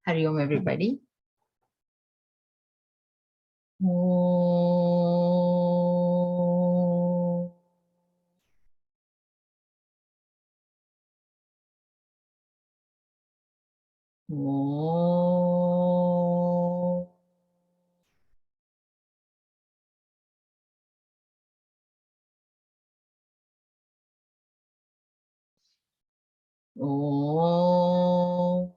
Hari Om, everybody. Om. Om. Om.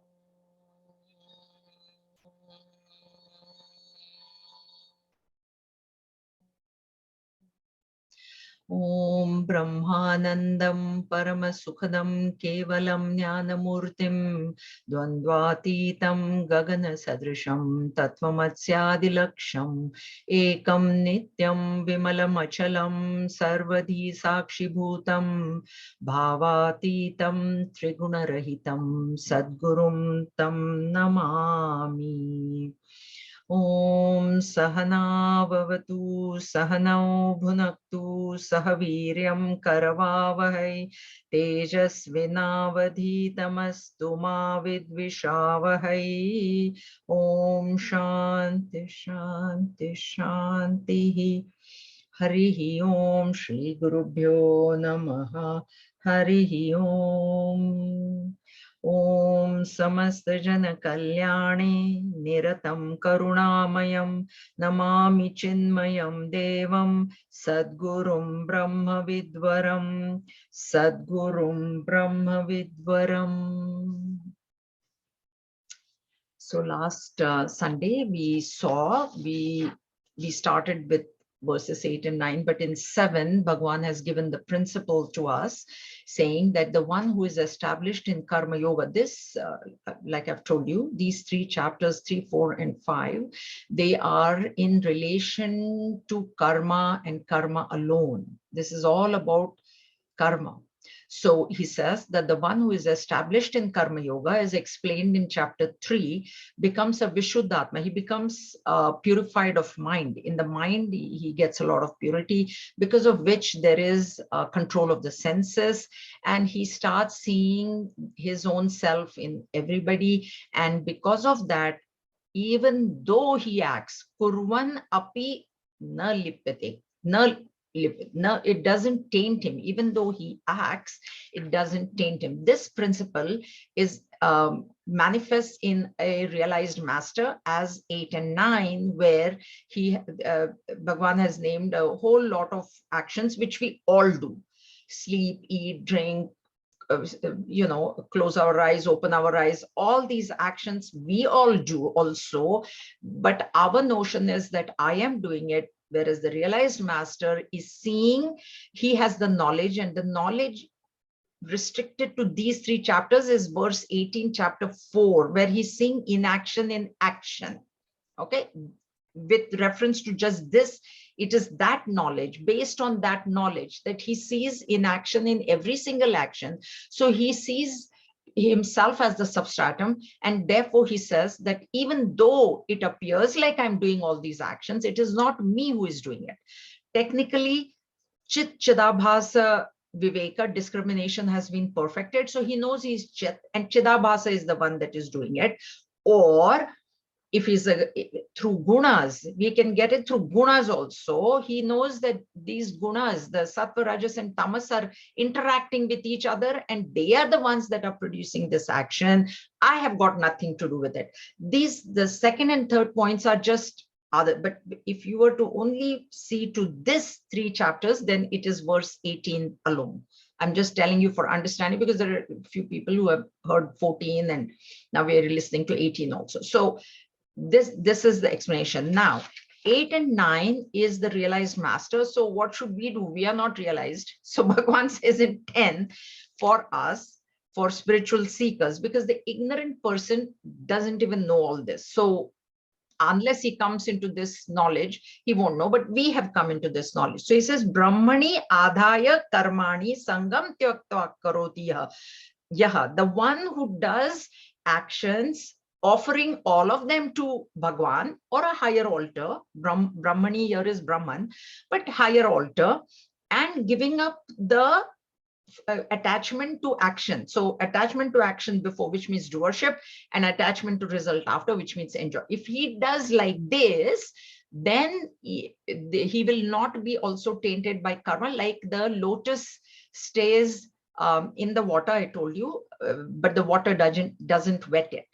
Om Brahmanandam Paramasukhadam Kevalam Jnanamurtim Dvandvatitam Gagana Sadrisham Tattvamatsyaadilaksham Ekam Nityam Vimalam Achalam Sarvadhi Sakshibhutam Bhavatitam Triguna-rahitam Sadgurum Tam Namami. Om Sahana Bhavatu Sahanau Bhunaktu Sahaviryam Karavavahai Tejasvinavadhitamastu ma vidvishavahai. Om Shanti Shanti Shanti. Harihi Om Shri Gurubhyo Namaha. Harihi Om. Om Samasta Jana Kalyane Niratam Karunamayam Namami Chinmayam Devam Sadgurum Brahma Vidvaram Sadgurum Brahma Vidvaram. So last Sunday we started with verses 8 and 9, but in 7, Bhagavan has given the principle to us, saying that the one who is established in Karma Yoga, this, like I've told you, these 3 chapters, 3, 4, and 5, they are in relation to karma and karma alone. This is all about karma. So he says that the one who is established in Karma Yoga, as explained in chapter 3, becomes a Vishuddhatma. He becomes purified of mind. In the mind, he gets a lot of purity, because of which there is control of the senses, and he starts seeing his own self in everybody. And because of that, even though he acts, kurvan api na lipate, no, it doesn't taint him. Even though he acts, it doesn't taint him. This principle is manifest in a realized master as 8 and 9, where Bhagavan has named a whole lot of actions which we all do: sleep, eat, drink, close our eyes, open our eyes. All these actions we all do also, but our notion is that I am doing it, whereas the realized master is seeing, he has the knowledge, and the knowledge restricted to these 3 chapters is verse 18, chapter 4, where he's seeing inaction in action. Okay, with reference to just this, it is that knowledge, based on that knowledge, that he sees inaction in every single action. So he sees himself as the substratum, and therefore he says that even though it appears like I'm doing all these actions, it is not me who is doing it. Technically, Chit Chidabhasa Viveka, discrimination, has been perfected. So he knows he's Chit, and Chidabhasa is the one that is doing it. Or if he's through gunas, we can get it through gunas also. He knows that these gunas, the sattva, rajas, and tamas, are interacting with each other, and they are the ones that are producing this action. I have got nothing to do with it. The second and third points are just other. But if you were to only see to this 3 chapters, then it is verse 18 alone. I'm just telling you for understanding, because there are a few people who have heard 14, and now we are listening to 18 also. So this is the explanation. Now 8 and 9 is the realized master. So what should we do? We are not realized. So Bhagavan says in 10, for us, for spiritual seekers, because the ignorant person doesn't even know all this. So unless he comes into this knowledge, he won't know, but we have come into this knowledge. So he says, Brahmani adhaya karmani sangam tyaktva karoti yaha. The one who does actions, offering all of them to Bhagwan or a higher altar, Brahmani here is Brahman, but higher altar, and giving up the attachment to action. So attachment to action before, which means doership, and attachment to result after, which means enjoy. If he does like this, then he will not be also tainted by karma, like the lotus stays in the water, I told you, but the water doesn't wet it.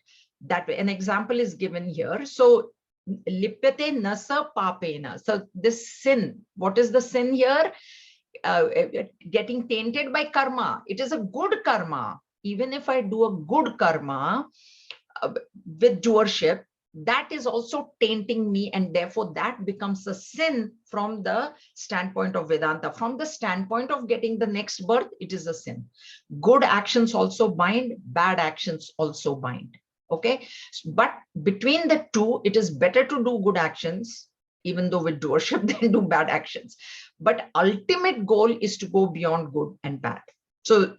That way, an example is given here. So lipyate nasa papena. So this sin, what is the sin here? Getting tainted by karma. It is a good karma. Even if I do a good karma with doership, that is also tainting me, and therefore that becomes a sin from the standpoint of Vedanta. From the standpoint of getting the next birth, it is a sin. Good actions also bind, bad actions also bind. Okay, but between the two, it is better to do good actions, even though with doership, than do bad actions. But ultimate goal is to go beyond good and bad. So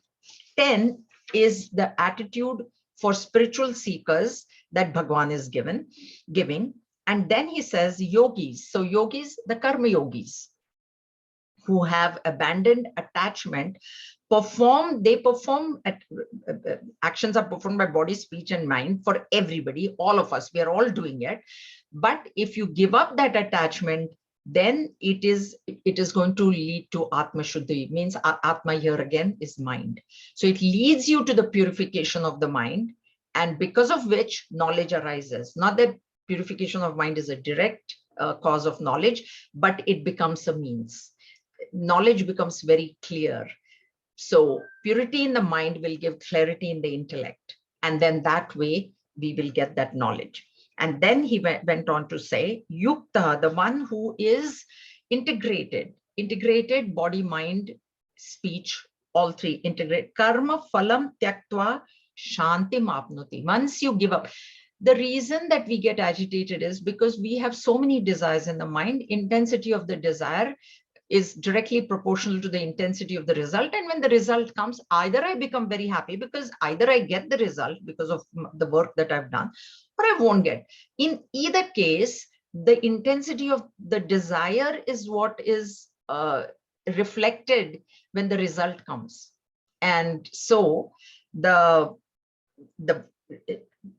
10 is the attitude for spiritual seekers that Bhagwan is giving. And then he says yogis. So yogis, the karma yogis, who have abandoned attachment, actions are performed by body, speech, and mind for everybody, all of us. We are all doing it. But if you give up that attachment, then it is going to lead to Atma Shuddhi. Means Atma here again is mind. So it leads you to the purification of the mind, and because of which knowledge arises. Not that purification of mind is a direct cause of knowledge, but it becomes a means. Knowledge becomes very clear. So purity in the mind will give clarity in the intellect. And then that way we will get that knowledge. And then he went on to say, Yukta, the one who is integrated body, mind, speech, all three integrate. Karma phalam tyaktva shanti mapnuti. Once you give up, the reason that we get agitated is because we have so many desires in the mind. Intensity of the desire is directly proportional to the intensity of the result. And when the result comes, either I become very happy because either I get the result because of the work that I've done, or I won't get. In either case, the intensity of the desire is what is reflected when the result comes. And so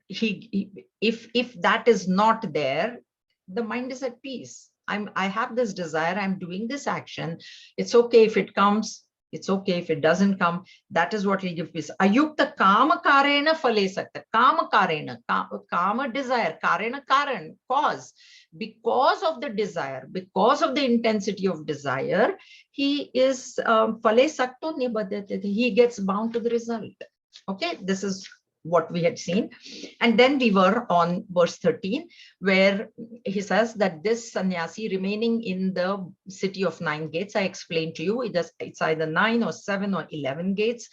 if that is not there, the mind is at peace. I have this desire, I'm doing this action. It's okay if it comes, it's okay if it doesn't come. That is what will give peace. Ayukta kama karena phale sakta. Kama karena, kama desire, karena karan, cause. Because of the desire, because of the intensity of desire, he is phale sakto nibadhyate. He gets bound to the result. Okay, this is what we had seen. And then we were on verse 13, where he says that this sannyasi remaining in the city of 9 gates, I explained to you, it's either 9 or 7 or 11 gates.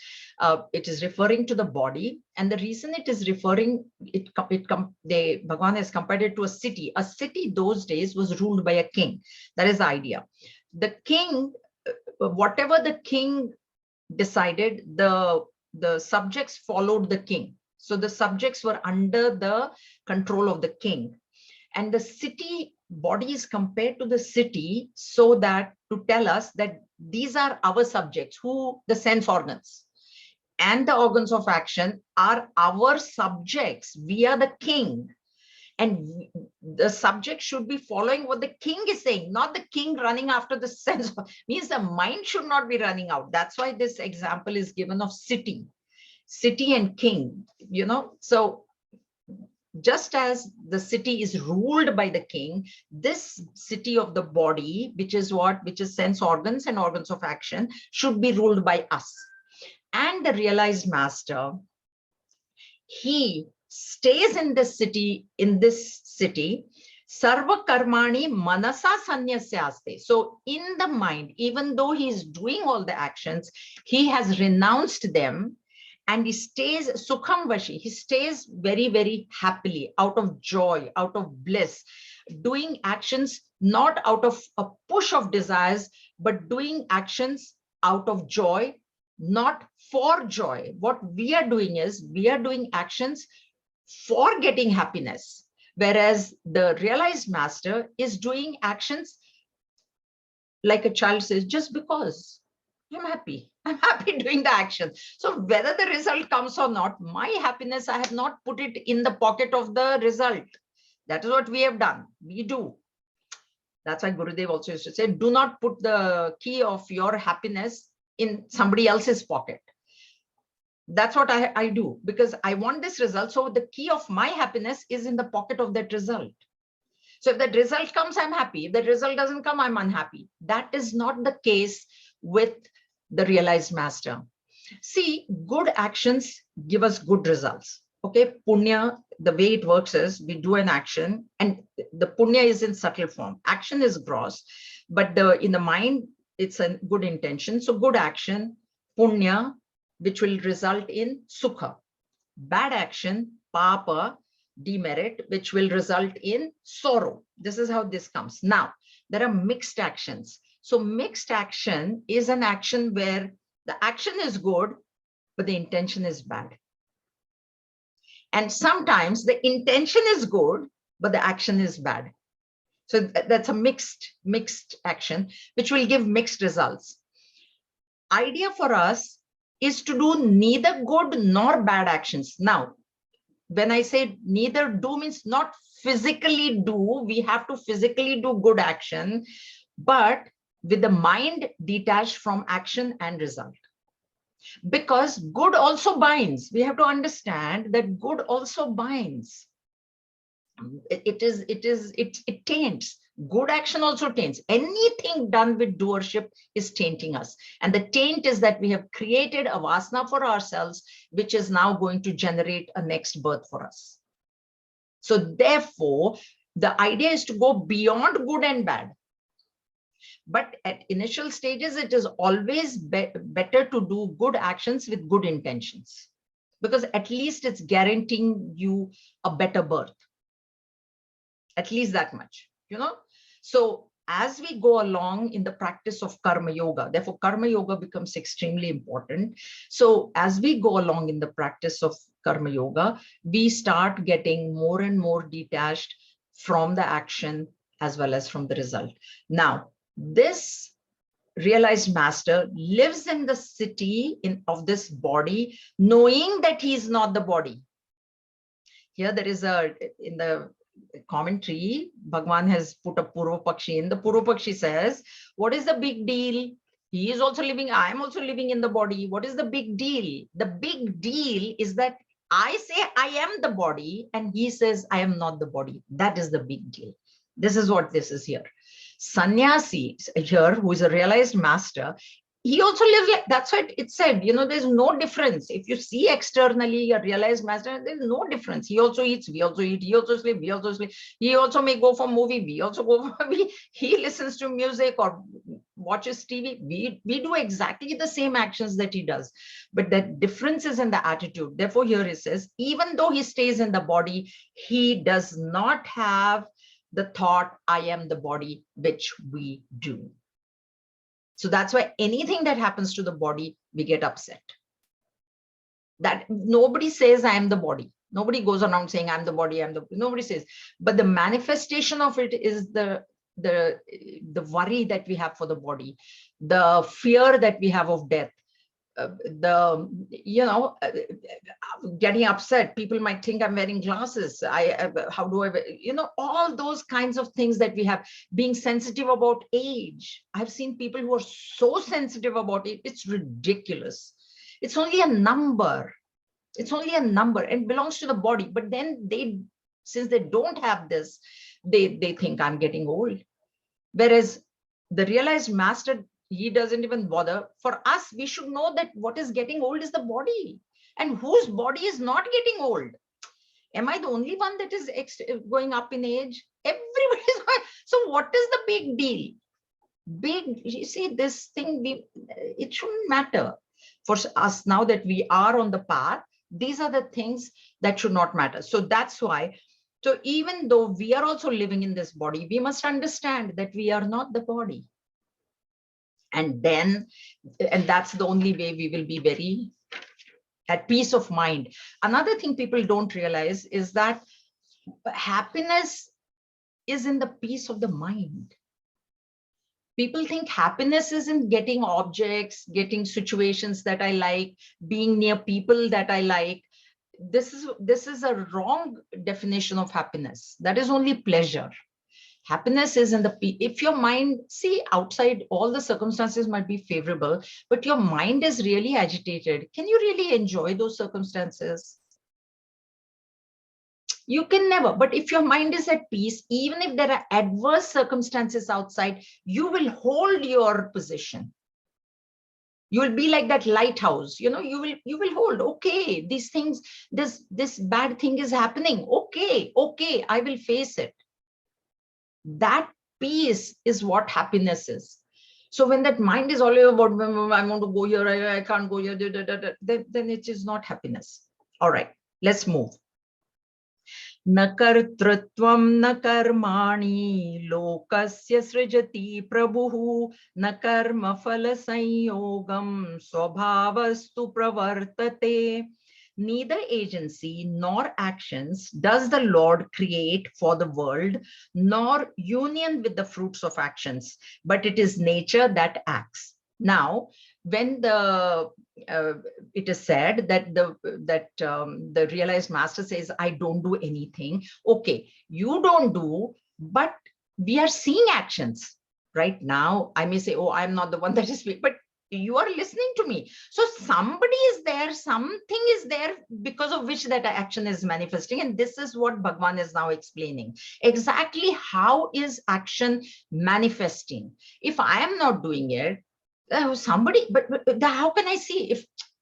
It is referring to the body. And the reason it is referring, Bhagavan has compared it to a city. A city those days was ruled by a king. That is the idea. The king, whatever the king decided, the subjects followed the king. So the subjects were under the control of the king. And the city body is compared to the city so that to tell us that these are our subjects, who the sense organs and the organs of action are our subjects. We are the king. And the subject should be following what the king is saying, not the king running after the sense. Means the mind should not be running out. That's why this example is given of city and king, So just as the city is ruled by the king, this city of the body, which is sense organs and organs of action, should be ruled by us. And the realized master, he stays in this city, sarva karmani manasa sanyasyaste. So in the mind, even though he is doing all the actions, he has renounced them. And he stays sukham vashi. He stays very, very happily, out of joy, out of bliss, doing actions not out of a push of desires, but doing actions out of joy, not for joy. What we are doing is we are doing actions for getting happiness, whereas the realized master is doing actions like a child says, just because I'm happy. I'm happy doing the action. So whether the result comes or not, my happiness, I have not put it in the pocket of the result. That is what we have done. We do. That's why Gurudev also used to say, do not put the key of your happiness in somebody else's pocket. That's what I do, because I want this result. So the key of my happiness is in the pocket of that result. So if that result comes, I'm happy. If the result doesn't come, I'm unhappy. That is not the case with the realized master. See, good actions give us good results. Okay, punya, the way it works is we do an action, and the punya is in subtle form. Action is gross, but in the mind, it's a good intention. So good action, punya, which will result in sukha. Bad action, papa, demerit, which will result in sorrow. This is how this comes. Now, there are mixed actions. So mixed action is an action where the action is good, but the intention is bad. And sometimes the intention is good, but the action is bad. So that's a mixed action, which will give mixed results. Idea for us is to do neither good nor bad actions. Now, when I say neither do means not physically do, we have to physically do good action, but with the mind detached from action and result. Because good also binds. We have to understand that good also binds. It taints. Good action also taints. Anything done with doership is tainting us. And the taint is that we have created a vasana for ourselves, which is now going to generate a next birth for us. So therefore, the idea is to go beyond good and bad. But at initial stages, it is always better to do good actions with good intentions, because at least it's guaranteeing you a better birth. At least that much, you know. So as we go along in the practice of karma yoga, therefore karma yoga becomes extremely important. So as we go along in the practice of karma yoga, we start getting more and more detached from the action as well as from the result. Now, this realized master lives in the city of this body, knowing that he is not the body. Here there is in the commentary, Bhagwan has put a Purva Pakshi in. The Purva Pakshi says, what is the big deal? He is also living, I am also living in the body. What is the big deal? The big deal is that I say I am the body and he says I am not the body. That is the big deal. This is what this is here. Sannyasi here, who is a realized master, he also lives like, that's what it said, you know, there's no difference. If you see externally a realized master, there's no difference. He also eats, we also eat, he also sleep, we also sleep. He also may go for movie, we also go for movie. He listens to music or watches TV. We do exactly the same actions that he does. But the difference is in the attitude. Therefore, here it says, even though he stays in the body, he does not have the thought, I am the body, which we do. So that's why anything that happens to the body, we get upset. That nobody says I am the body. Nobody goes around saying I'm the body, nobody says. But the manifestation of it is the worry that we have for the body, the fear that we have of death, getting upset. People might think I'm wearing glasses. How do I, all those kinds of things that we have. Being sensitive about age. I've seen people who are so sensitive about it. It's ridiculous. It's only a number. It's only a number and belongs to the body. But then since they don't have this, they think I'm getting old. Whereas the realized master, he doesn't even bother. For us, we should know that what is getting old is the body, and whose body is not getting old. Am I the only one that is going up in age? Everybody's going. So what is the big deal? You see, this thing, it shouldn't matter. For us now that we are on the path, these are the things that should not matter. So that's why. So even though we are also living in this body, we must understand that we are not the body. And that's the only way we will be very at peace of mind. Another thing people don't realize is that happiness is in the peace of the mind. People think happiness is in getting objects, getting situations that I like, being near people that I like. This is a wrong definition of happiness. That is only pleasure. Happiness is in if your mind, see, outside all the circumstances might be favorable, but your mind is really agitated. Can you really enjoy those circumstances? You can never. But if your mind is at peace, even if there are adverse circumstances outside, you will hold your position. You will be like that lighthouse, you will hold, okay, these things, this bad thing is happening, okay, I will face it. That peace is what happiness is. So when that mind is always about, I want to go here, I can't go here, then it is not happiness. All right, let's move. न कर्तृत्वं न कर्माणि लोकस्य सृजति प्रभुः न कर्मफलसंयोगं स्वभावस्तु प्रवर्तते. Neither agency nor actions does the Lord create for the world, nor union with the fruits of actions, but it is nature that acts. Now, when it is said that the realized master says, I don't do anything. Okay, you don't do, but we are seeing actions right now. I may say, oh, I'm not the one that is speaking, but you are listening to me. So somebody is there, something is there because of which that action is manifesting. And this is what Bhagavan is now explaining. Exactly how is action manifesting? If I am not doing it, somebody, but how can I see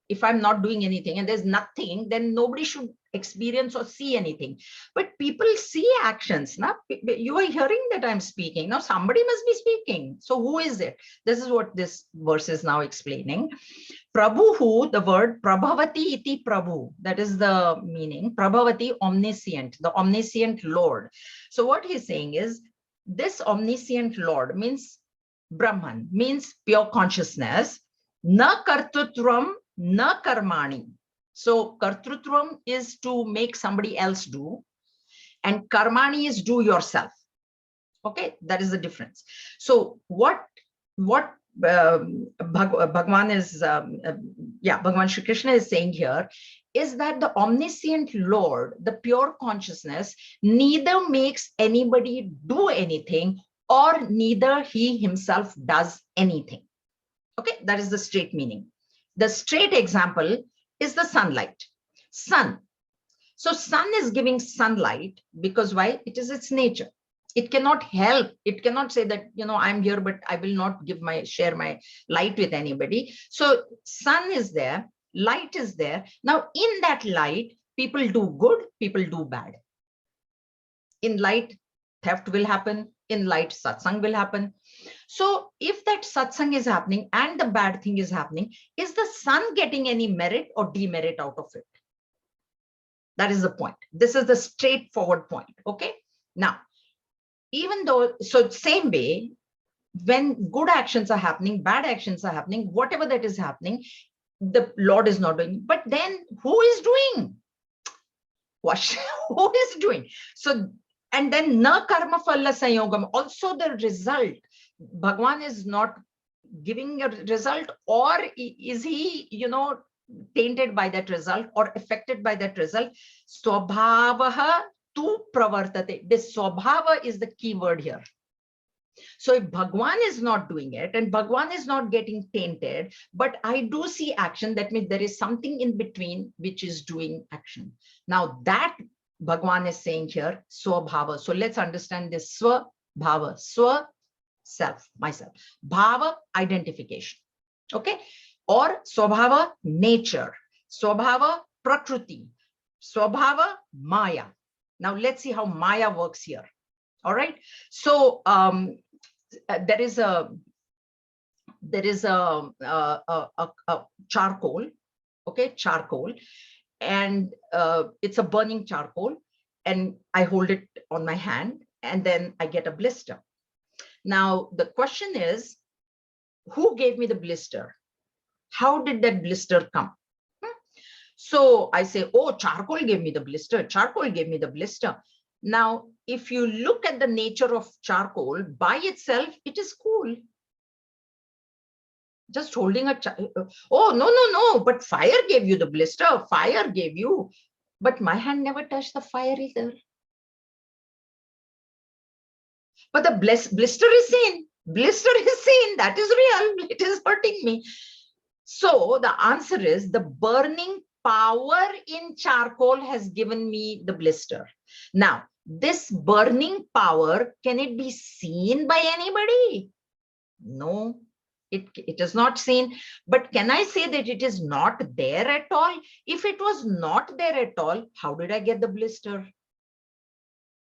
if I'm not doing anything and there's nothing, then nobody should experience or see anything. But people see actions. Now you are hearing that I'm speaking. Now somebody must be speaking. So who is it? This is what this verse is now explaining. Prabhu, the word Prabhavati iti Prabhu, that is the meaning. Prabhavati, omniscient, the omniscient Lord. So what he's saying is, this omniscient Lord means Brahman, means pure consciousness. Na kartrutvam, na karmani. So kartrutvam is to make somebody else do, and karmani is do yourself. Okay, that is the difference. So what Bhagavan is, Bhagavan Shri Krishna is saying here is that the omniscient Lord, the pure consciousness, neither makes anybody do anything or neither he himself does anything. Okay, that is the straight meaning. The straight example is the sunlight. Sun. So sun is giving sunlight because why? It is its nature. It cannot help. It cannot say that, I'm here, but I will not share my light with anybody. So sun is there, light is there. Now in that light, people do good, people do bad. In light, theft will happen. In light, satsang will happen. So if that satsang is happening and the bad thing is happening, is the sun getting any merit or demerit out of it? That is the point. This is the straightforward point. Okay. Now, even though, so same way, when good actions are happening, bad actions are happening, whatever that is happening, the Lord is not doing. But then who is doing? What? Who is doing? So, and then na karma phala sanyogam, also the result. Bhagwan is not giving a result, or is he, tainted by that result or affected by that result? Swabhavaha tu pravartate. This swabhava is the key word here. So if Bhagwan is not doing it and Bhagwan is not getting tainted, but I do see action, that means there is something in between which is doing action. Now that Bhagwan is saying here, swabhava. So let's understand this swabhava. Swa, self, myself. Bhava, identification. Okay. Or swabhava, nature. Swabhava, prakriti. Swabhava, maya. Now let's see how maya works here. All right. So there is a charcoal. Okay, charcoal, and it's a burning charcoal, and I hold it on my hand, and then I get a blister. Now the question is, who gave me the blister? How did that blister come? So I say, oh, charcoal gave me the blister. Charcoal gave me the blister. Now, if you look at the nature of charcoal by itself, it is cool. Just holding a, oh, no, but fire gave you the blister, fire gave you, but my hand never touched the fire either. But the blister is seen. Blister is seen. That is real. It is hurting me. So the answer is the burning power in charcoal has given me the blister. Now, this burning power, can it be seen by anybody? No, it is not seen. But can I say that it is not there at all? If it was not there at all, how did I get the blister?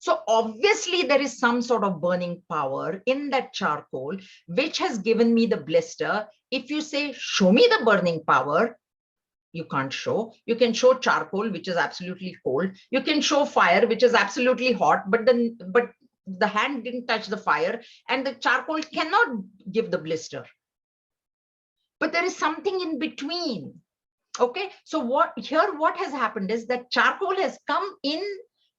So obviously there is some sort of burning power in that charcoal, which has given me the blister. If you say, show me the burning power, you can't show. You can show charcoal, which is absolutely cold. You can show fire, which is absolutely hot, but the hand didn't touch the fire and the charcoal cannot give the blister. But there is something in between. Okay, so what has happened is that charcoal has come in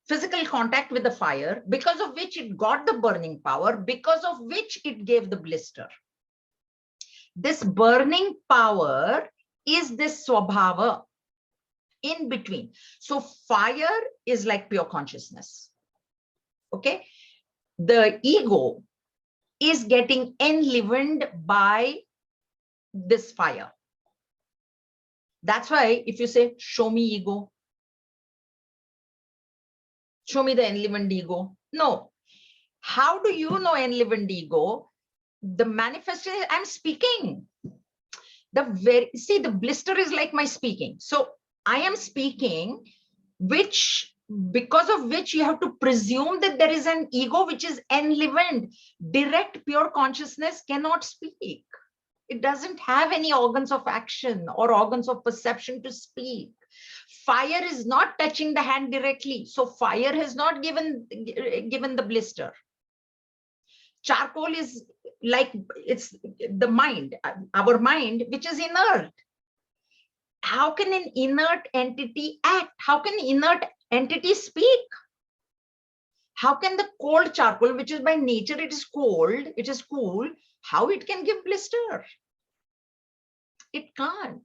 physical contact with the fire, because of which it got the burning power, because of which it gave the blister. This burning power is this swabhava in between. So fire is like pure consciousness. Okay, the ego is getting enlivened by this fire. That's why if you say, show me ego, show me the enlivened ego. No. How do you know enlivened ego? The manifestation, I'm speaking. The blister is like my speaking. So I am speaking, because of which you have to presume that there is an ego which is enlivened. Direct pure consciousness cannot speak. It doesn't have any organs of action or organs of perception to speak. Fire is not touching the hand directly. So fire has not given the blister. Charcoal is like, it's the mind, our mind, which is inert. How can an inert entity act? How can inert entity speak? How can the cold charcoal, which is by nature, it is cold, it is cool, how it can give blister? It can't.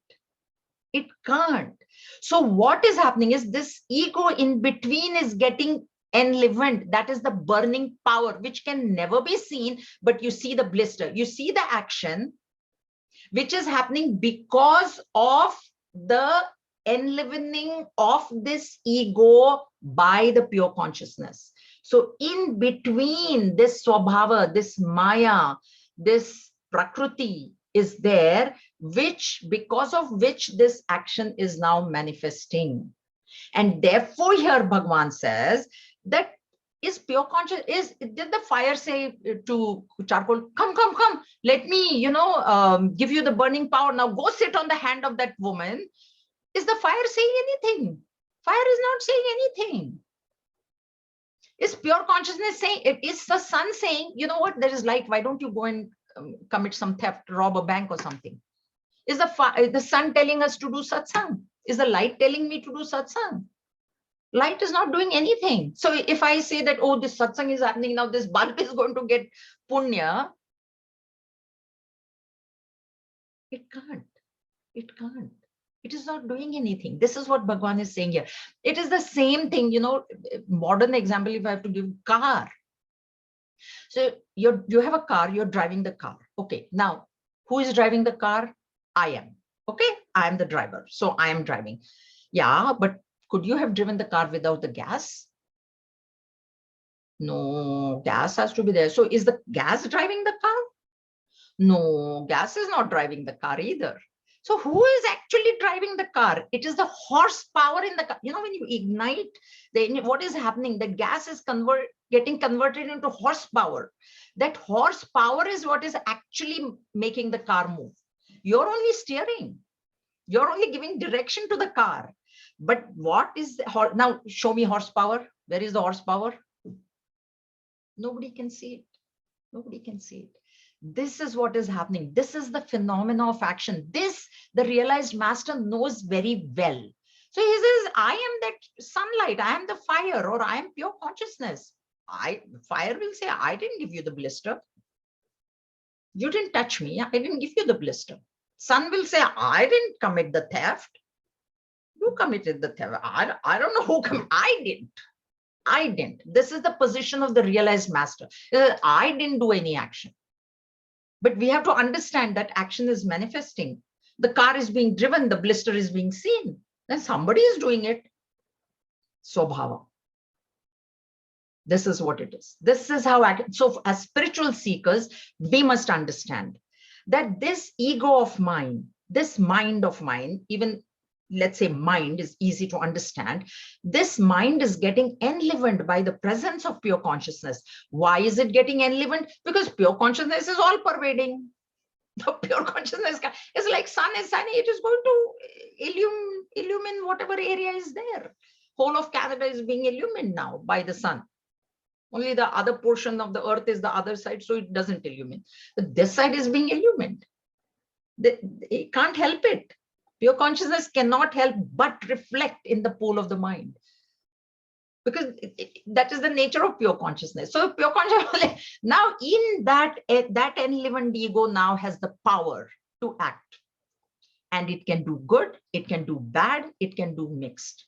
It can't. So what is happening is this ego in between is getting enlivened. That is the burning power, which can never be seen, but you see the blister, you see the action, which is happening because of the enlivening of this ego by the pure consciousness. So in between this swabhava, this maya, this prakriti is there, because of which this action is now manifesting. And therefore here Bhagavan says that is pure conscious, did the fire say to charcoal, come, let me, give you the burning power, now go sit on the hand of that woman? Is the fire saying anything? Fire is not saying anything. Is pure consciousness saying, is the sun saying, you know what, there is light, why don't you go and commit some theft, rob a bank or something? Is the sun telling us to do satsang? Is the light telling me to do satsang? Light is not doing anything. So if I say that, oh, this satsang is happening now, this bulb is going to get punya, it can't. It can't. It is not doing anything. This is what Bhagavan is saying here. It is the same thing, modern example, if I have to give, car. So you have a car, you're driving the car. Okay, now who is driving the car? I am. Okay, I am the driver. So I am driving. Yeah, but could you have driven the car without the gas? No, gas has to be there. So is the gas driving the car? No, gas is not driving the car either. So who is actually driving the car? It is the horsepower in the car. When you ignite, what is happening? The gas is getting converted into horsepower. That horsepower is what is actually making the car move. You're only steering. You're only giving direction to the car. But what is now? Show me horsepower. Where is the horsepower? Nobody can see it. Nobody can see it. This is what is happening. This is the phenomena of action. This, the realized master knows very well. So he says, I am that sunlight, I am the fire, or I am pure consciousness. Fire will say, I didn't give you the blister. You didn't touch me. I didn't give you the blister. Son will say, I didn't commit the theft. You committed the theft. I don't know who committed. I didn't. I didn't. This is the position of the realized master. I didn't do any action. But we have to understand that action is manifesting. The car is being driven, the blister is being seen. Then somebody is doing it. Swabhava. This is what it is. This is how so as spiritual seekers, we must understand that this ego of mine, this mind of mine, even let's say mind is easy to understand. This mind is getting enlivened by the presence of pure consciousness. Why is it getting enlivened? Because pure consciousness is all pervading. The pure consciousness is like sun is sunny. It is going to illumine whatever area is there. Whole of Canada is being illumined now by the sun. Only the other portion of the earth is the other side, so it doesn't illumine. But this side is being illumined. It can't help it. Pure consciousness cannot help but reflect in the pool of the mind. Because that is the nature of pure consciousness. So pure consciousness, now in that enlivened ego now has the power to act. And it can do good, it can do bad, it can do mixed.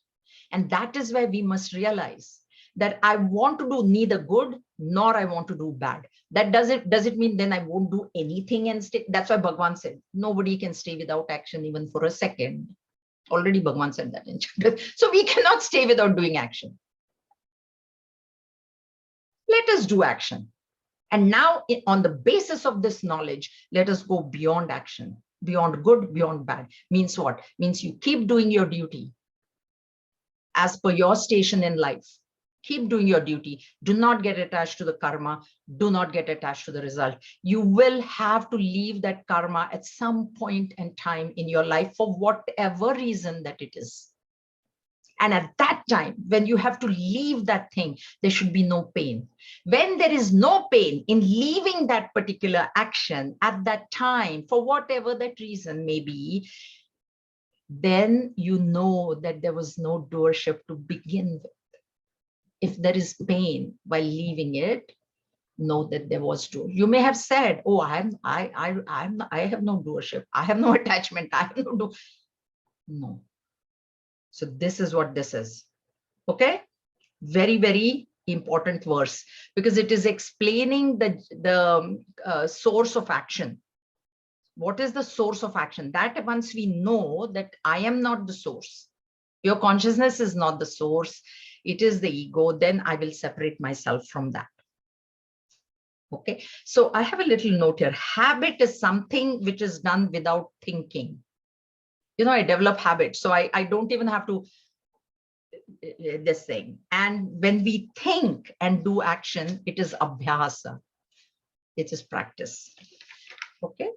And that is where we must realize that I want to do neither good nor I want to do bad. That does it mean then I won't do anything and stay? That's why Bhagavan said, nobody can stay without action even for a second. Already Bhagavan said that in chapter. So we cannot stay without doing action. Let us do action. And now on the basis of this knowledge, let us go beyond action, beyond good, beyond bad. Means what? Means you keep doing your duty as per your station in life. Keep doing your duty. Do not get attached to the karma. Do not get attached to the result. You will have to leave that karma at some point in time in your life for whatever reason that it is. And at that time, when you have to leave that thing, there should be no pain. When there is no pain in leaving that particular action at that time, for whatever that reason may be, then you know that there was no doership to begin with. If there is pain while leaving it, know that there was doer. You may have said, "Oh, I have no doership. I have no attachment. I have no do." No. So this is what this is. Okay, very, very important verse, because it is explaining the source of action. What is the source of action? That once we know that I am not the source, your consciousness is not the source, it is the ego, then I will separate myself from that. Okay, so I have a little note here. Habit is something which is done without thinking. You know, I develop habits, so I don't even have to this thing. And when we think and do action, it is abhyasa. It is practice. Okay,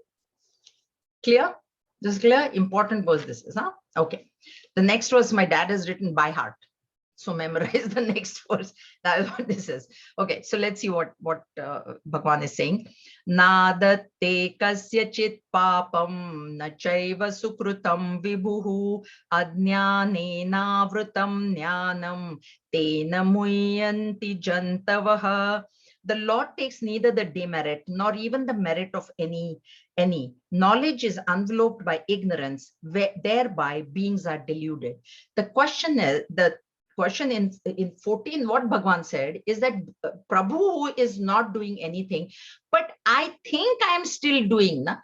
clear? This is clear? Important verse this is, huh? Okay. The next verse my dad has written by heart. So memorize the next verse. That is what this is. Okay, so let's see what Bhagavan is saying. Nadate kasyachit papam na chaiva sukrutam vibhuhu ajnanena vrutam jnanam tena muyanti jantavaha. The Lord takes neither the demerit nor even the merit of any. Knowledge is enveloped by ignorance, thereby beings are deluded. The question is, the question in 14, what Bhagavan said is that Prabhu is not doing anything, but I think I am still doing. Na?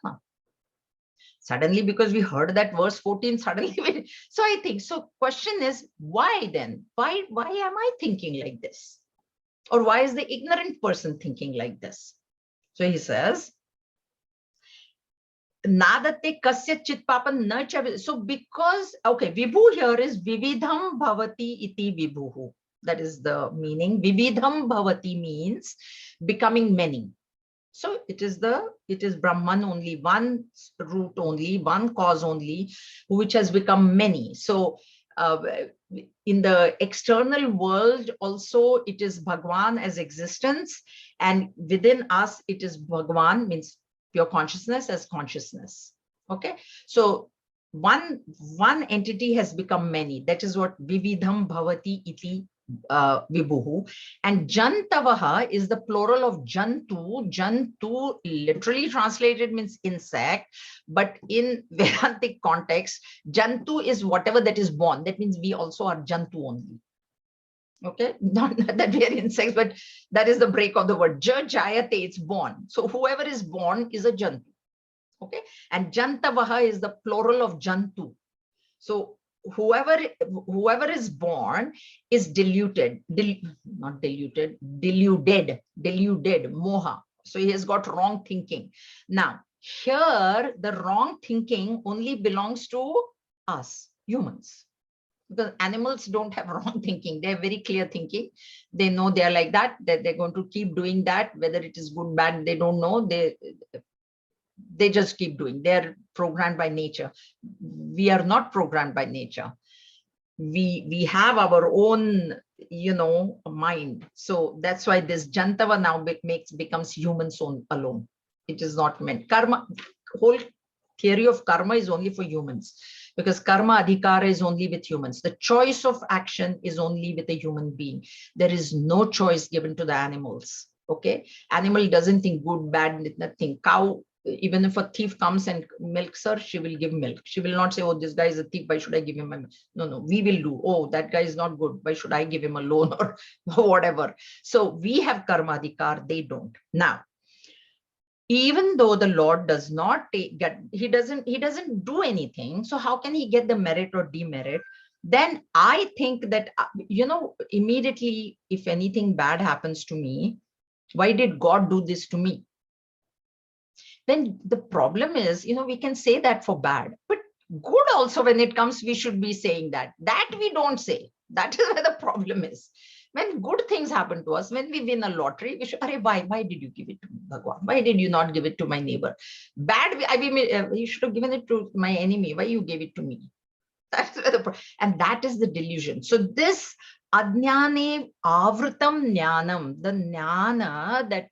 Suddenly, because we heard that verse 14, suddenly, so I think, so question is, why then? Why am I thinking like this? Or why is the ignorant person thinking like this? So he says, Nadate kasya chit papan na chavi. So because, okay, vibhu here is vividham bhavati iti vibhuhu. That is the meaning. Vividham bhavati means becoming many. So it is Brahman only, one root only, one cause only, which has become many. So in the external world also, it is Bhagwan as existence, and within us it is Bhagwan, means pure consciousness as consciousness. Okay, so one entity has become many. That is what vividham bhavati iti Vibhuhu. And Jantavaha is the plural of Jantu. Jantu literally translated means insect, but in Vedantic context, Jantu is whatever that is born. That means we also are Jantu only. Okay, not that we are insects, but that is the break of the word. Jayate, it's born. So whoever is born is a Jantu. Okay, and Jantavaha is the plural of Jantu. So whoever is born is deluded, deluded, moha. So he has got wrong thinking. Now here the wrong thinking only belongs to us humans, because animals don't have wrong thinking. They have very clear thinking. They know they are like that they're going to keep doing that, whether it is good, bad, they don't know. They just keep doing. They're programmed by nature. We are not programmed by nature. We have our own, mind. So that's why this Jantava now becomes humans alone. It is not meant. Karma, whole theory of karma is only for humans, because karma adhikara is only with humans. The choice of action is only with a human being. There is no choice given to the animals. Okay, animal doesn't think good, bad, nothing. Cow, even if a thief comes and milks her, she will give milk. She will not say, oh, this guy is a thief, why should I give him my milk? No, we will do. Oh, that guy is not good, why should I give him a loan or whatever? So we have karma adhikar, they don't. Now, even though the Lord does not he doesn't do anything, so how can he get the merit or demerit? Then I think that, immediately, if anything bad happens to me, why did God do this to me? Then the problem is, we can say that for bad, but good also, when it comes, we should be saying that we don't say. That is where the problem is. When good things happen to us, when we win a lottery, we should, why did you give it to me, Bhagwan? Why did you not give it to my neighbor? Bad, you should have given it to my enemy. Why you gave it to me? That's where and that is the delusion. So this Ajnane Avritam Jnanam, the jnana that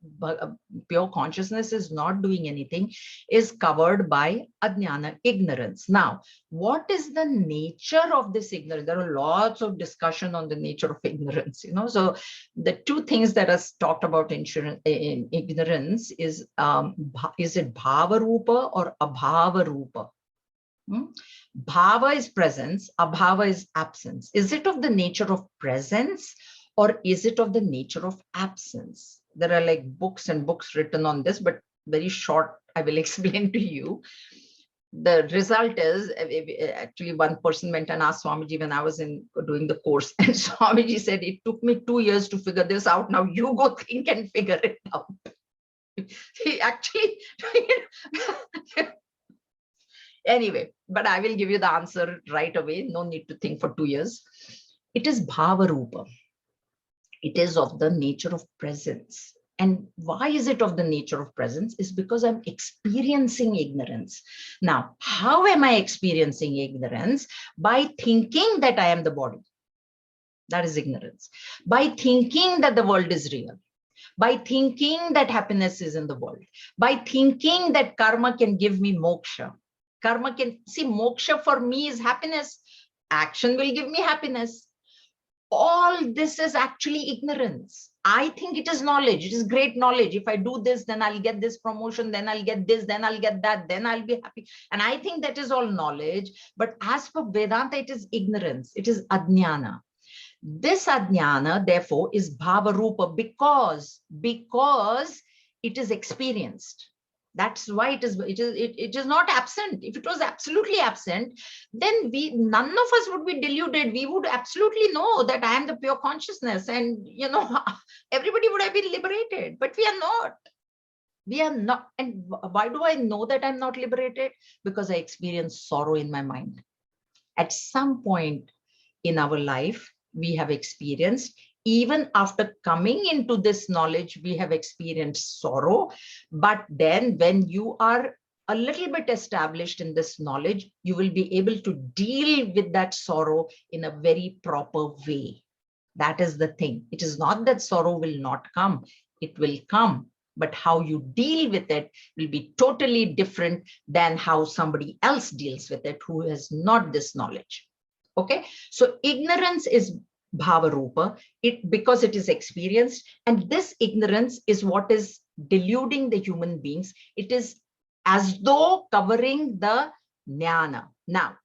pure consciousness is not doing anything, is covered by Ajnana, ignorance. Now, what is the nature of this ignorance? There are lots of discussion on the nature of ignorance, So the two things that are talked about in ignorance is it Bhava Rupa or Abhava Rupa? Bhava is presence, abhava is absence. Is it of the nature of presence or is it of the nature of absence? There are like books and books written on this, but very short, I will explain to you. The result is, actually one person went and asked Swamiji when I was doing the course, and Swamiji said, it took me 2 years to figure this out. Now you go think and figure it out. He actually, anyway, but I will give you the answer right away. No need to think for 2 years. It is Bhava Rupa. It is of the nature of presence. And why is it of the nature of presence? Is because I'm experiencing ignorance. Now, how am I experiencing ignorance? By thinking that I am the body. That is ignorance. By thinking that the world is real. By thinking that happiness is in the world. By thinking that karma can give me moksha. Karma can, see, moksha for me is happiness. Action will give me happiness. All this is actually ignorance. I think it is knowledge. It is great knowledge. If I do this, then I'll get this promotion, then I'll get this, then I'll get that, then I'll be happy. And I think that is all knowledge. But as for Vedanta, it is ignorance. It is ajnana. This ajnana, therefore, is bhava rupa because it is experienced. That's why it is not absent. If it was absolutely absent, then none of us would be deluded. We would absolutely know that I am the pure consciousness, and everybody would have been liberated. But we are not. We are not. And why do I know that I'm not liberated? Because I experience sorrow in my mind. At some point in our life, we have experienced, even after coming into this knowledge, we have experienced sorrow. But then when you are a little bit established in this knowledge, you will be able to deal with that sorrow in a very proper way. That is the thing. It is not that sorrow will not come. It will come. But how you deal with it will be totally different than how somebody else deals with it who has not this knowledge. Okay, so ignorance is bhava rupa, because it is experienced, and this ignorance is what is deluding the human beings. It is as though covering the jnana. Now,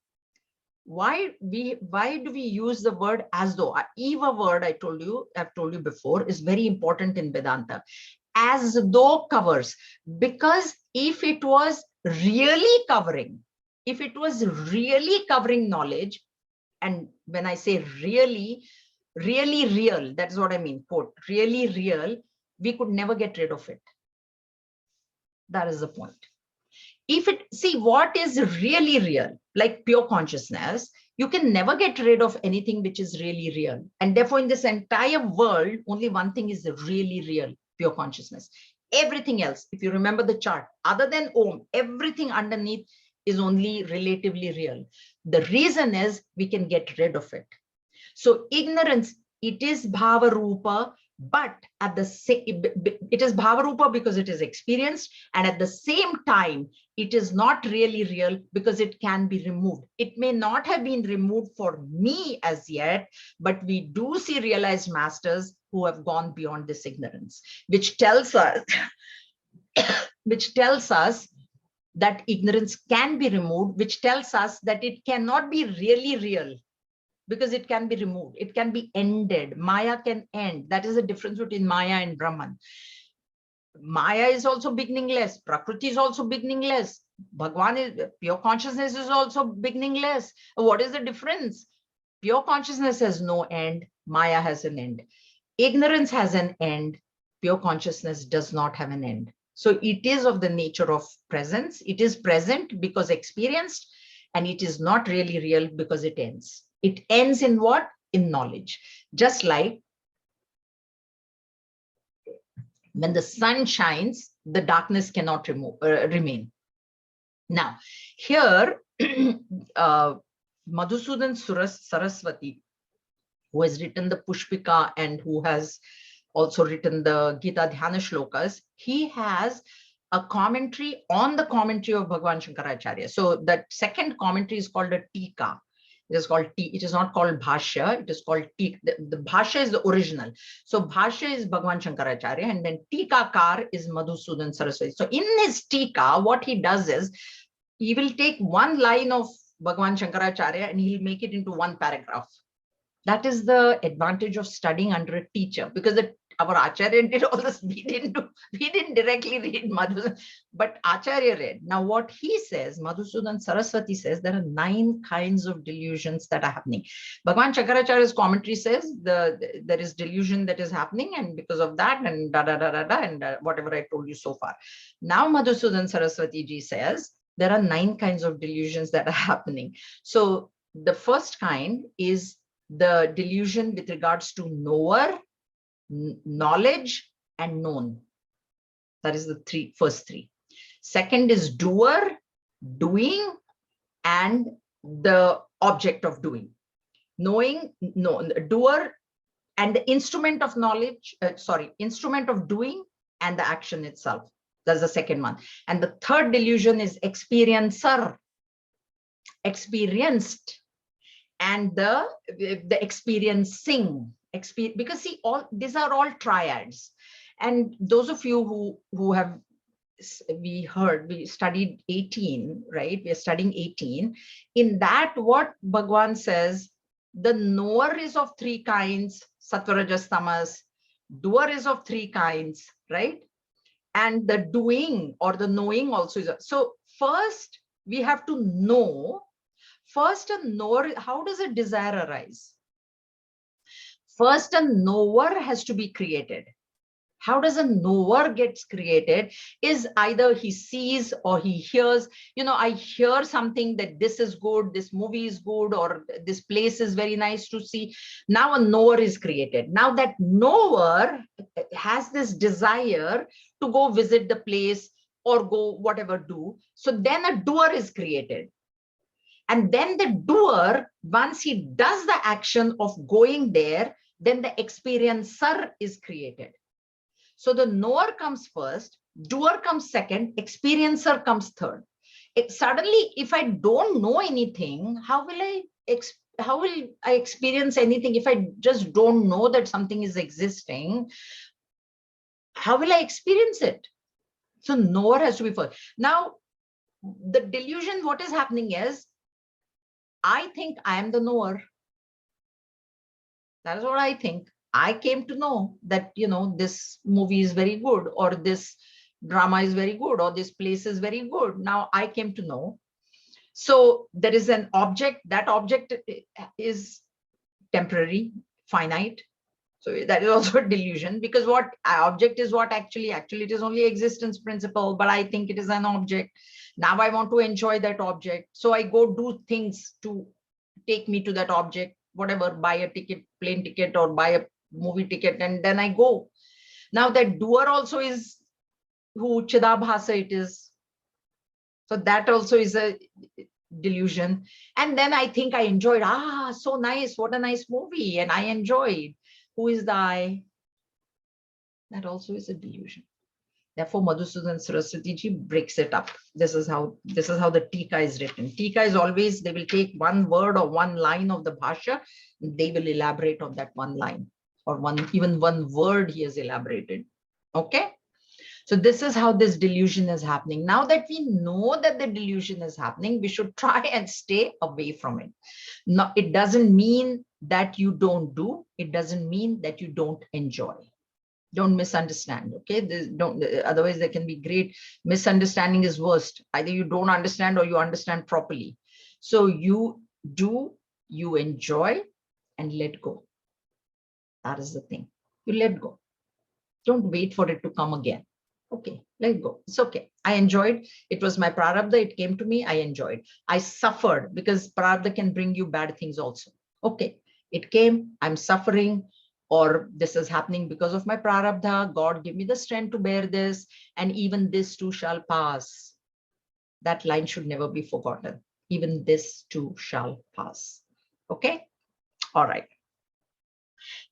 why do we use the word as though? Eva word, I've told you before, is very important in Vedanta. As though covers, because if it was really covering, knowledge, and when I say really real, that's what I mean, quote, really real, we could never get rid of it. That is the point. If it, see, what is really real, like pure consciousness, you can never get rid of anything which is really real. And therefore, in this entire world, only one thing is really real, pure consciousness. Everything else, if you remember the chart, other than Om, everything underneath is only relatively real. The reason is we can get rid of it. So ignorance, it is bhava rupa, but at the same, it is bhava rupa because it is experienced, and at the same time, it is not really real because it can be removed. It may not have been removed for me as yet, but we do see realized masters who have gone beyond this ignorance, which tells us, that ignorance can be removed, which tells us that it cannot be really real, because it can be removed, it can be ended. Maya can end. That is the difference between Maya and Brahman. Maya is also beginningless. Prakriti is also beginningless. Bhagwan is, pure consciousness is also beginningless. What is the difference? Pure consciousness has no end. Maya has an end. Ignorance has an end. Pure consciousness does not have an end. So it is of the nature of presence. It is present because experienced, and it is not really real because it ends. It ends in what? In knowledge. Just like when the sun shines, the darkness cannot remain. Now, here, Madhusudan Saraswati, who has written the Pushpika and who has also written the Gita Dhyana Shlokas, he has a commentary on the commentary of Bhagavan Shankaracharya. So that second commentary is called a Tika. It is called It is not called Bhashya. It is called Tika. The Bhashya is the original. So Bhashya is Bhagavan Shankaracharya, and then Tikakar is Madhusudan Saraswati. So in his Tika, what he does is he will take one line of Bhagavan Shankaracharya and he'll make it into one paragraph. That is the advantage of studying under a teacher, because our Acharya did all this. We didn't directly read Madhusudan, but Acharya read. Now what he says, Madhusudan Saraswati says, there are 9 kinds of delusions that are happening. Bhagavan Shankaracharya's commentary says there is delusion that is happening, and because of that, and whatever I told you so far. Now Madhusudan Saraswati ji says there are 9 kinds of delusions that are happening. So the first kind is the delusion with regards to knower, knowledge, and known. That is the first three. Second is doer, doing, and the object of doing. Knowing, doer, and the instrument of knowledge, instrument of doing, and the action itself. That's the second one. And the third delusion is experiencer, experienced, and the experiencing, because see, all these are all triads. And those of you who have, we studied 18, right? We are studying 18. In that, what Bhagwan says, the knower is of 3 kinds, sattva, rajas, tamas. Doer is of 3 kinds, right? And the doing or the knowing also is. So first we have to know. First, a knower, how does a desire arise? First, a knower has to be created. How does a knower gets created? Is either he sees or he hears. You know, I hear something that this is good, this movie is good, or this place is very nice to see. Now a knower is created. Now that knower has this desire to go visit the place or go whatever do. So then a doer is created. And then the doer, once he does the action of going there, then the experiencer is created. So the knower comes first, doer comes second, experiencer comes third. Suddenly, if I don't know anything, how will I will I experience anything if I just don't know that something is existing? How will I experience it? So knower has to be first. Now, the delusion, what is happening is, I think I am the knower. That is what I think. I came to know that, this movie is very good, or this drama is very good, or this place is very good. Now I came to know. So there is an object. That object is temporary, finite. So that is also a delusion, because what object is what actually it is only existence principle, but I think it is an object. Now I want to enjoy that object. So I go do things to take me to that object, whatever, buy a ticket, plane ticket, or buy a movie ticket, and then I go. Now that doer also is who Chidabhasa it is. So that also is a delusion. And then I think I enjoyed, so nice, what a nice movie, and I enjoyed. Who is the I? That also is a delusion. Therefore, Madhusudan Saraswati ji breaks it up. This is how the Tika is written. Tika is always, they will take one word or one line of the Bhasha, they will elaborate on that one line, or even one word he has elaborated. Okay. So this is how this delusion is happening. Now that we know that the delusion is happening, we should try and stay away from it. No, it doesn't mean that you don't do. It doesn't mean that you don't enjoy. Don't misunderstand. Okay, otherwise there can be great misunderstanding. Is worst. Either you don't understand or you understand properly. So you do, you enjoy, and let go. That is the thing. You let go. Don't wait for it to come again. Okay, let go. It's okay. I enjoyed. It was my prarabdha. It came to me. I enjoyed. I suffered, because prarabdha can bring you bad things also. Okay, it came. I'm suffering, or this is happening because of my prarabdha. God, give me the strength to bear this, and even this too shall pass. That line should never be forgotten. Even this too shall pass. Okay. All right.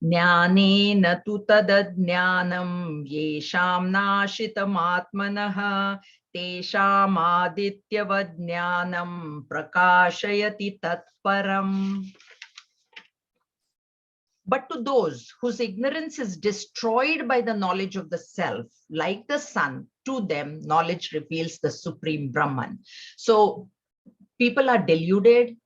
ज्ञानेन तु तदज्ञानं येषां नाशितमात्मनः तेषामादित्यवत् ज्ञानं प्रकाशयति तत्परम्. But to those whose ignorance is destroyed by the knowledge of the self, like the sun, to them knowledge reveals the supreme Brahman. So people are deluded,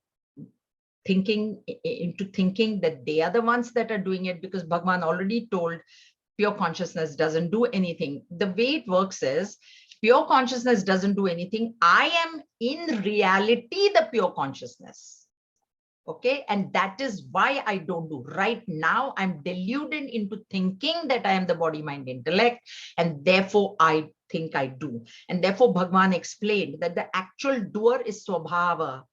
thinking that they are the ones that are doing it, because Bhagavan already told pure consciousness doesn't do anything. The way it works is, pure consciousness doesn't do anything. I am in reality the pure consciousness. Okay, and that is why I don't do. Right now, I'm deluded into thinking that I am the body, mind, intellect, and therefore I think I do. And therefore, Bhagavan explained that the actual doer is Swabhava,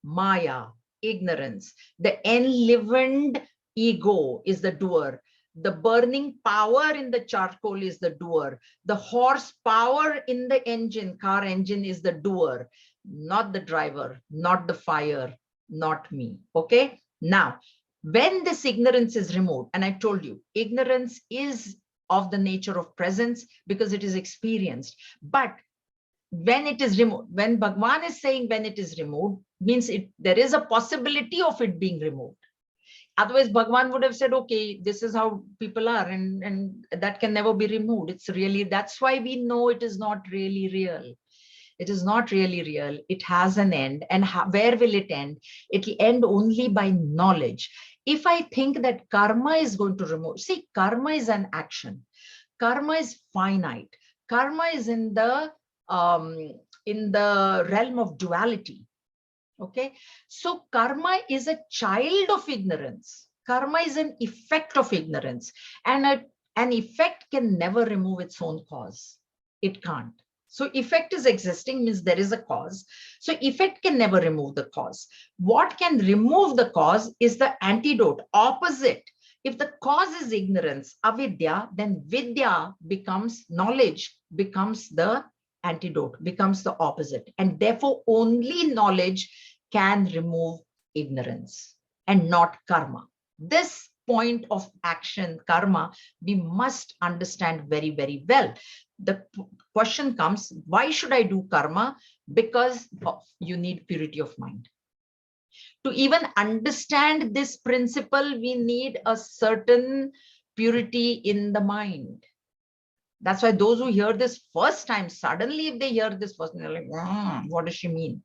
Maya, ignorance. The enlivened ego is the doer. The burning power in the charcoal is the doer. The horsepower in the engine, car engine, is the doer, not the driver, not the fire, not me. Okay. Now, when this ignorance is removed, and I told you, ignorance is of the nature of presence because it is experienced. But when it is removed, when Bhagavan is saying when it is removed, means there is a possibility of it being removed. Otherwise, Bhagavan would have said, okay, this is how people are, and that can never be removed. It's really, that's why we know it is not really real. It is not really real. It has an end. And where will it end? It will end only by knowledge. If I think that karma is going to remove, see, karma is an action. Karma is finite. Karma is in the realm of duality. Okay. So karma is a child of ignorance. Karma is an effect of ignorance. And an effect can never remove its own cause. It can't. So effect is existing, means there is a cause. So effect can never remove the cause. What can remove the cause is the antidote, opposite. If the cause is ignorance, avidya, then vidya becomes knowledge, becomes the antidote, becomes the opposite. And therefore only knowledge can remove ignorance and not karma. This point of action, karma, we must understand very, very well. The question comes, why should I do karma? Because you need purity of mind. To even understand this principle, we need a certain purity in the mind. That's why those who hear this first time, suddenly if they hear this first, they're like, what does she mean?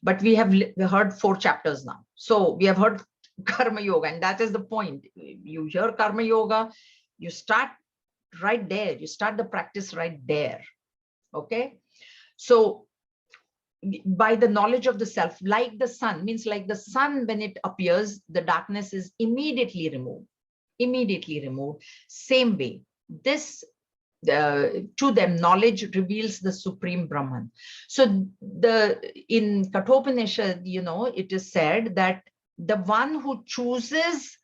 But we have heard 4 chapters now. So we have heard Karma Yoga, and that is the point. You hear Karma Yoga, you start right there. You start the practice right there. Okay. So by the knowledge of the self, like the sun, means like the sun, when it appears, the darkness is immediately removed. Immediately removed. Same way, this to them, knowledge reveals the supreme Brahman. So in Kathopanishad, it is said that the one who chooses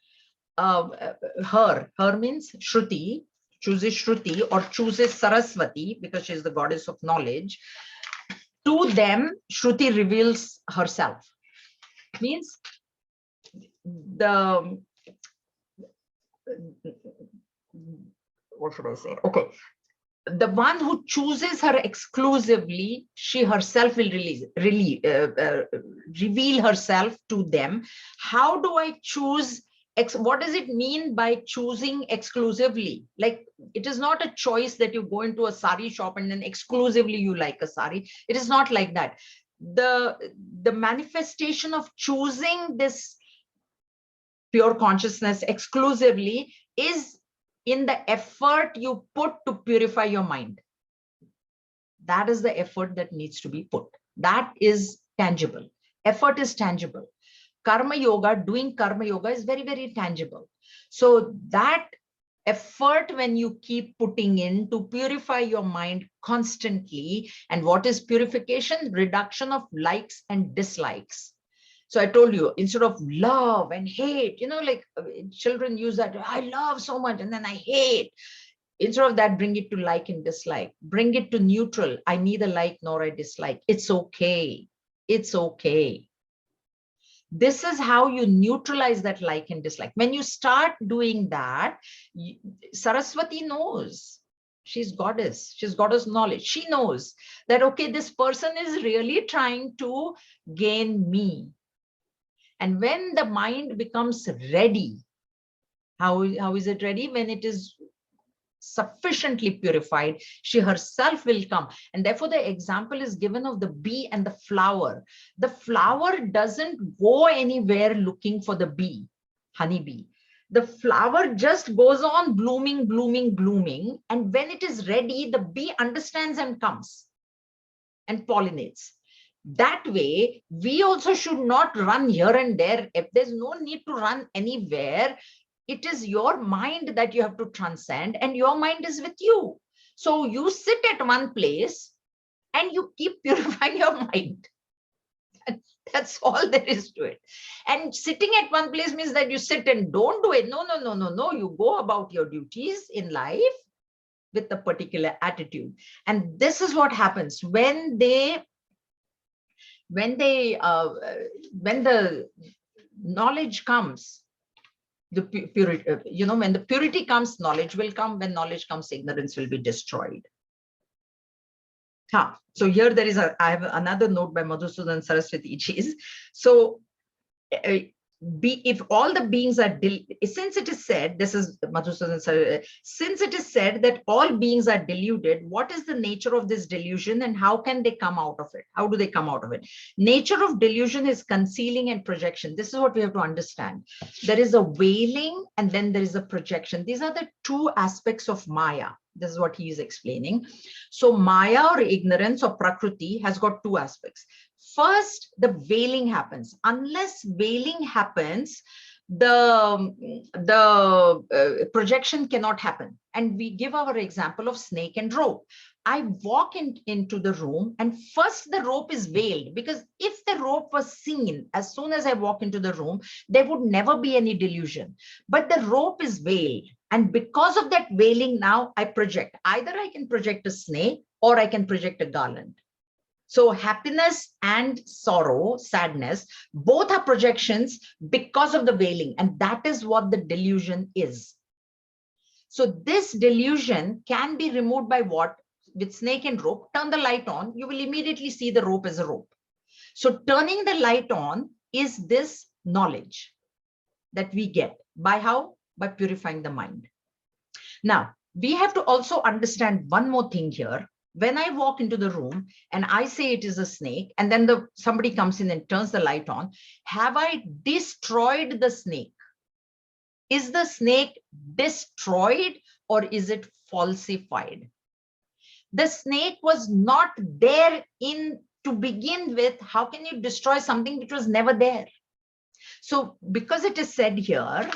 her means Shruti, chooses Shruti or chooses Saraswati, because she is the goddess of knowledge. To them, Shruti reveals herself. Means what should I say? Okay. The one who chooses her exclusively, she herself will reveal herself to them. How do I choose? What does it mean by choosing exclusively? Like, it is not a choice that you go into a sari shop and then exclusively you like a sari. It is not like that. The manifestation of choosing this pure consciousness exclusively is in the effort you put to purify your mind. That is the effort that needs to be put. That is tangible. Effort is tangible. Karma yoga, doing karma yoga is very, very tangible. So that effort, when you keep putting in to purify your mind constantly, and what is purification? Reduction of likes and dislikes. So I told you, instead of love and hate, like children use that, I love so much and then I hate. Instead of that, bring it to like and dislike. Bring it to neutral. I neither like nor I dislike. It's okay. It's okay. This is how you neutralize that like and dislike. When you start doing that, Saraswati knows. She's goddess. She's goddess knowledge. She knows that, okay, this person is really trying to gain me. And when the mind becomes ready, how is it ready? When it is sufficiently purified, she herself will come. And therefore, the example is given of the bee and the flower. The flower doesn't go anywhere looking for the bee, honeybee. The flower just goes on blooming, blooming, blooming. And when it is ready, the bee understands and comes and pollinates. That way, we also should not run here and there. If there's no need to run anywhere, it is your mind that you have to transcend, and your mind is with you. So you sit at one place and you keep purifying your mind. That's all there is to it. And sitting at one place means that you sit and don't do it. No. You go about your duties in life with a particular attitude. And this is what happens when when the knowledge comes, the purity, when the purity comes, knowledge will come. When knowledge comes, ignorance will be destroyed. So here I have another note by Madhusudan Saraswati Ji. So if all the beings are, since it is said, this is Madhusudan Saraswati, since it is said that all beings are deluded, what is the nature of this delusion and how can they come out of it? How do they come out of it? Nature of delusion is concealing and projection. This is what we have to understand. There is a veiling and then there is a projection. These are the two aspects of Maya. This is what he is explaining. So Maya, or ignorance, or Prakriti, has got two aspects. First, the veiling happens. Unless veiling happens, the projection cannot happen. And we give our example of snake and rope. I walk into the room and first the rope is veiled, because if the rope was seen as soon as I walk into the room, there would never be any delusion. But the rope is veiled. And because of that veiling, now I project. Either I can project a snake or I can project a garland. So happiness and sorrow, sadness, both are projections because of the veiling. And that is what the delusion is. So this delusion can be removed by what? With snake and rope. Turn the light on, you will immediately see the rope as a rope. So turning the light on is this knowledge that we get. By how? By purifying the mind. Now, we have to also understand one more thing here. When I walk into the room and I say it is a snake, and then somebody comes in and turns the light on, have I destroyed the snake? Is the snake destroyed or is it falsified? The snake was not there to begin with. How can you destroy something which was never there? So because it is said here,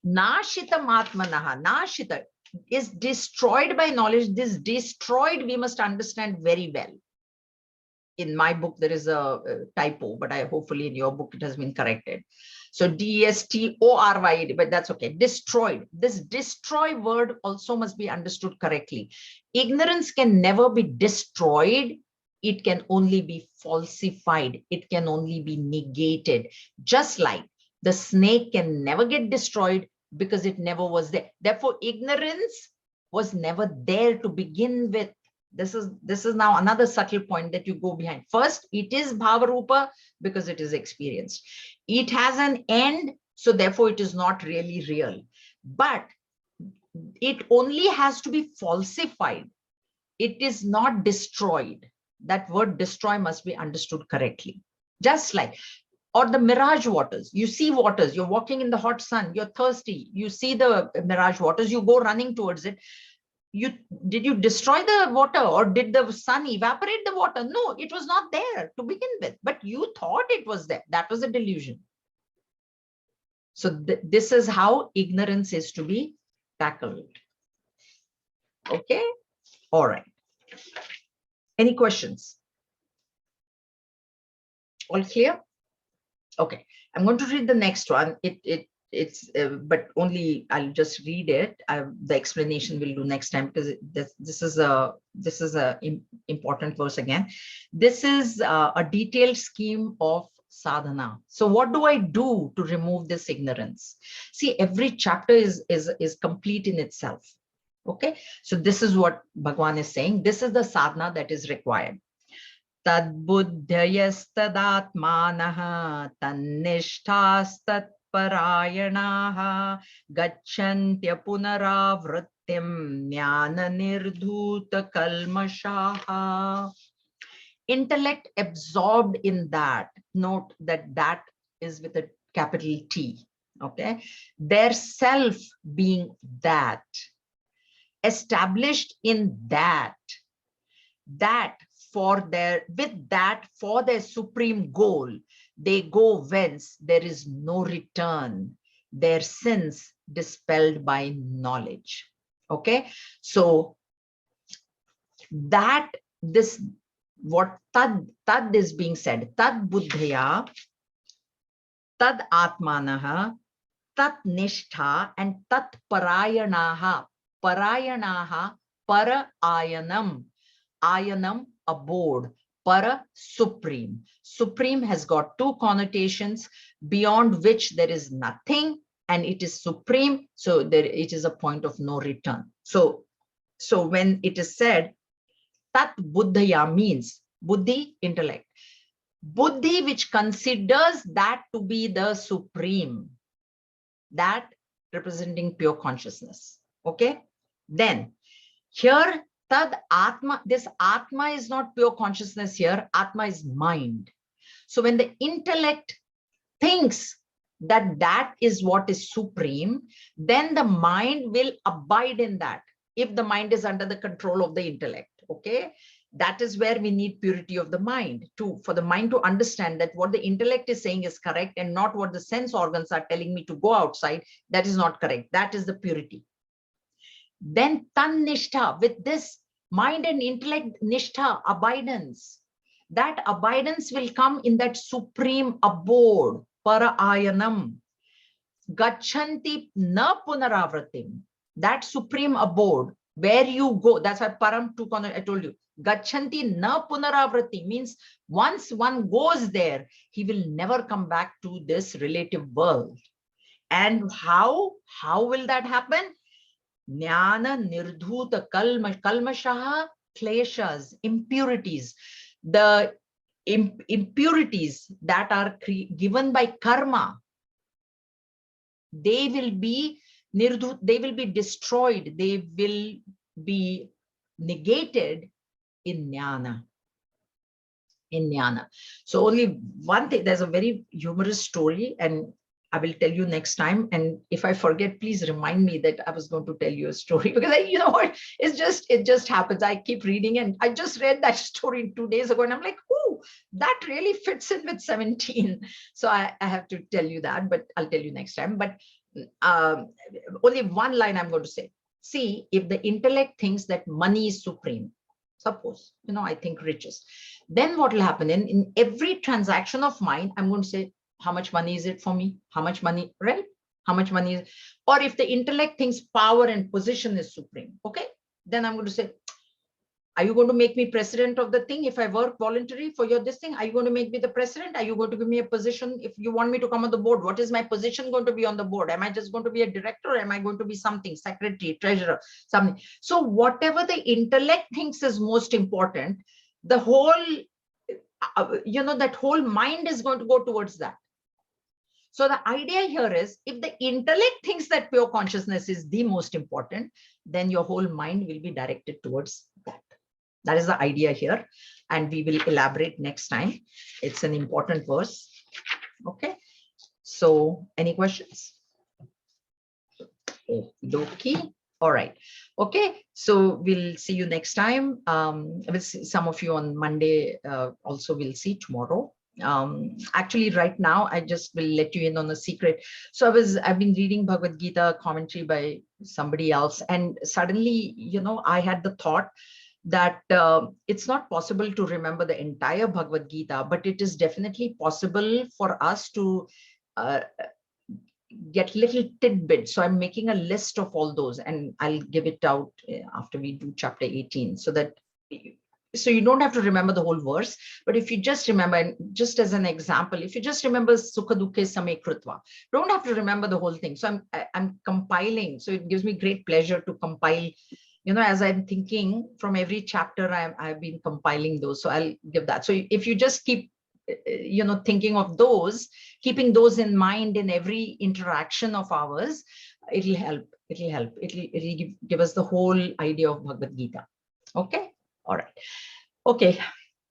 Nashitam Atmanaha, Nashita is destroyed by knowledge. This destroyed, we must understand very well. In my book, there is a typo, but hopefully in your book, it has been corrected. So destroy, but that's okay. Destroyed. This destroy word also must be understood correctly. Ignorance can never be destroyed. It can only be falsified. It can only be negated. Just like the snake can never get destroyed because it never was there. Therefore, ignorance was never there to begin with. This is now another subtle point that you go behind. First, it is Bhavarupa because it is experienced. It has an end, so therefore it is not really real. But it only has to be falsified. It is not destroyed. That word destroy must be understood correctly. Just like, or the mirage waters. You see waters, you're walking in the hot sun, you're thirsty, you see the mirage waters, you go running towards it. Did you destroy the water or did the sun evaporate the water? No, it was not there to begin with, but you thought it was there. That was a delusion. So this is how ignorance is to be tackled. Okay. All right. Any questions? All clear? Okay. I'm going to read the next one. It's but only I'll just read it. The explanation we'll do next time because this is a important verse again. This is a detailed scheme of sadhana. So what do I do to remove this ignorance? See, every chapter is complete in itself. Okay, so this is what Bhagwan is saying. This is the sadhana that is required. Tad buddhayastadaatmanaha tannishthastat parayanaha gacchantya punaravrittim jnana nirdhuta kalmashaha. Intellect absorbed in that. Note that is with a capital T. Okay, their self being that, established in that for their supreme goal, they go whence there is no return, their sins dispelled by knowledge. Okay, so that what tad is being said, tad buddhaya, tad atmanaha, tat nishtha, and tat parayanaha. Parayanaha, para ayanam, ayanam, abode, para, supreme. Supreme has got two connotations, beyond which there is nothing, and it is supreme, so it is a point of no return. So when it is said tat buddhaya, means buddhi, intellect, buddhi which considers that to be the supreme, that representing pure consciousness. Okay, then here tad atma, this atma is not pure consciousness here, atma is mind. So when the intellect thinks that is what is supreme, then the mind will abide in that, if the mind is under the control of the intellect. Okay, that is where we need purity of the mind for the mind to understand that what the intellect is saying is correct and not what the sense organs are telling me to go outside. That is not correct. That is the purity. Then tan nishtha, with this mind and intellect nishtha, abidance, that abidance will come in that supreme abode, para ayanam, gachanti na punaravratim, that supreme abode where you go. That's why param took on, I told you, gachanti na punaravrati means once one goes there, he will never come back to this relative world. And how will that happen? Jnana nirdhuta kalmashaha, kleshas, impurities. The impurities that are given by karma, they will be they will be destroyed, they will be negated in jnana. In jnana. So only one thing, there's a very humorous story, and I will tell you next time. And if I forget, please remind me that I was going to tell you a story, because you know what, it just happens. I keep reading, and I just read that story 2 days ago, and I'm like, oh, that really fits in with 17. So I have to tell you that, but I'll tell you next time. But only one line I'm going to say. See, if the intellect thinks that money is supreme, suppose, I think riches, then what will happen in every transaction of mine, I'm going to say, how much money is it for me? How much money, right? How much money is, or if the intellect thinks power and position is supreme, okay, then I'm going to say, are you going to make me president of the thing if I work voluntary for your this thing? Are you going to make me the president? Are you going to give me a position if you want me to come on the board? What is my position going to be on the board? Am I just going to be a director, or am I going to be something, secretary, treasurer, something? So whatever the intellect thinks is most important, the whole, that whole mind is going to go towards that. So the idea here is, if the intellect thinks that pure consciousness is the most important, then your whole mind will be directed towards that. That is the idea here, and we will elaborate next time. It's an important verse. Okay. So any questions? Okie. All right. Okay. So we'll see you next time. We'll see some of you on Monday. Also, we'll see tomorrow. Actually, right now, I just will let you in on a secret. So I've been reading Bhagavad Gita commentary by somebody else, and suddenly, I had the thought that it's not possible to remember the entire Bhagavad Gita, but it is definitely possible for us to get little tidbits. So I'm making a list of all those, and I'll give it out after we do chapter 18, so that so you don't have to remember the whole verse, but if you just remember, and just as an example, if you just remember Sukha Dukhe Same Krutva, don't have to remember the whole thing. So I'm compiling. So it gives me great pleasure to compile, as I'm thinking from every chapter, I've been compiling those. So I'll give that. So if you just keep, thinking of those, keeping those in mind in every interaction of ours, it'll help. It'll give us the whole idea of Bhagavad Gita. Okay. All right. Okay.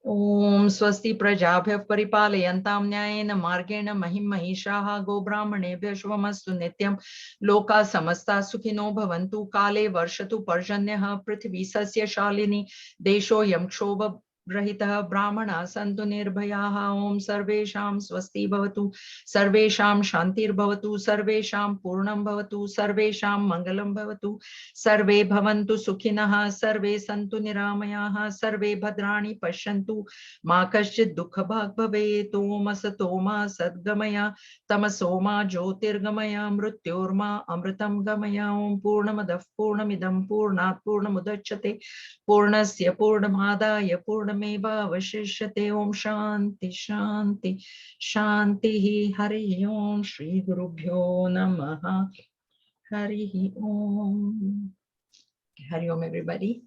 Om swasti prajabhya paripalayantam nyayena margena mahim mahishaha go brahmanebhya shubhamastu nityam loka samasta sukhino bhavantu kale varshatu parjanyah prithvi sasya shalini desho yam kshobha rahitah brahmana santu nirbhayaha. Om sarvesham swasti bhavatu, sarvesham shantir bhavatu, sarvesham purnam bhavatu, sarvesham mangalam bhavatu, sarve bhavantu sukhinah, sarve santu niramayaha, sarve bhadrani pashyantu, ma kaschid dukha bhag bhavet. Om asatoma sadgamaya, tamasoma jyotirgamaya, mrityorma amritam gamaya. Om purnamadav purnamidam purnat purnamudachyate purnasya purnamadaya purnameva avashishyate. Om shanti shanti shanti. Hari Om. Shri Gurubhyo Namaha. Hari Om. Hari Om, everybody.